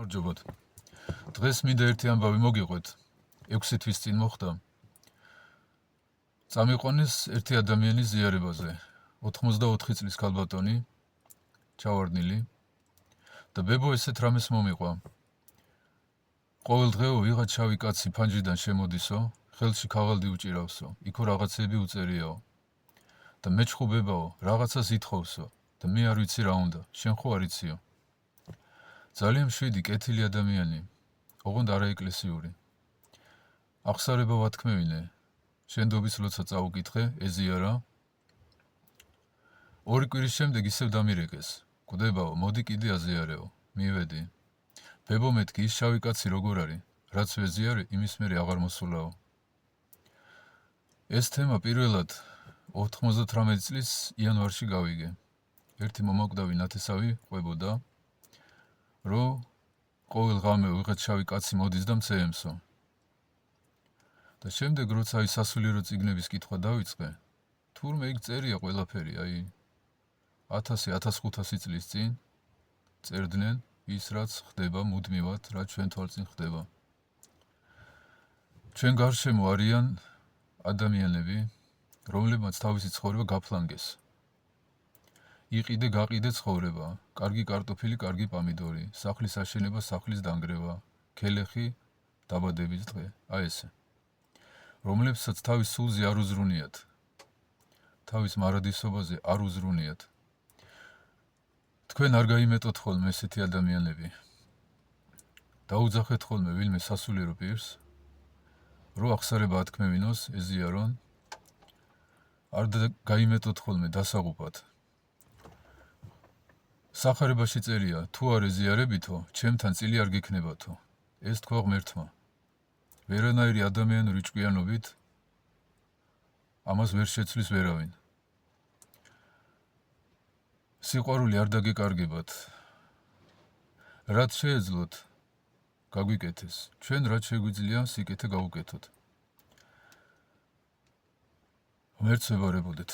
მორჯობოთ. დღეს მინდა ერთი ამბავი მოგიყვეთ. 6 თვის წინ მოხდა. წამიყვანეს ერთი ადამიანის ზიარებაზე. 84 წლის ქალბატონი, ჩავარდნილი და ბებო ესეთ რამეს მომიყვა. ყოველდღეო ვიღაც შავი კაცი ფანჯრიდან შემოდისო, ხელში ქაღალდი უჭირავსო, იქო რაღაცები უწერიაო. და მეჩხუბებაო, რაღაცას ითხოვსო და მე არ ვიცი რა უნდა, შენ ხო არ იციო. ძალიან მშვიდი, კეთილი ადამიანი, ოღონდ არაეკლესიური. აღსარება ვათქმევინე, შენდობის ლოცა წაუკითხე, ეზიარა. 2 კვირის შემდეგ ისევ დამირეკეს. კვდებაო, მოდი კიდე აზიარეო, მივედი. ბებო მეთქი, ის შავი კაცი როგორ არის, რაც ვეზიარე, იმის მერე აღარ მოსულაო. ეს თემა პირველად 98 წლის იანვარში გავიგე. ერთი მომაკვდავი ნათესავი ყვებოდა, რომ ყოველ ღამე ვიღაც შავი კაცი მოდის და მცემსო. და შემდეგ როცა აი სასულიერო წიგნების კითხვა დავიწყე, თურმე იქ წერია ყველაფერი, აი 1000-1500 წლის წინ წერდნენ ის რაც ხდება მუდმივად, რაც ჩვენ თვალწინ ხდება. ჩვენ გარშემო არიან ადამიანები, რომლებმაც თავისი ცხოვრება გაფლანგეს. იყიდე გაყიდე ცხოვრება, კარგი კარტოფილი, კარგი პამიდორი, სახლის აშენება, სახლის დანგრევა, ქელეხი, დაბადების დღე, აი ესე. რომლებსაც თავის სულზე არ უზრუნიათ, თავის მარადისობაზე არ უზრუნიათ. თქვენ არ გაიმეტოთ ხოლმე ესეთი ადამიანები. დაუძახეთ ხოლმე ვინმე სასულიერო პირს, რომ აღსარება ათქმევინოს, ეზიარონ, არ გაიმეტოთ ხოლმე დასაღუპად. სახარებაში წერია, თუ არ ეზიარებითო, ჩემთან წილი არ გექნებათო. ეს თქვა ღმერთმა. ვერანაირი ადამიანური ჭკვიანობით ამას ვერ შეცვლის ვერავინ. სიყვარული არ დაგეკარგებათ. რაც შეეძლოთ, გაგვიკეთეს. ჩვენ რაც შეგვიძლია, სიკეთე გავუკეთოთ. ღმერთს ვებარებოდეთ.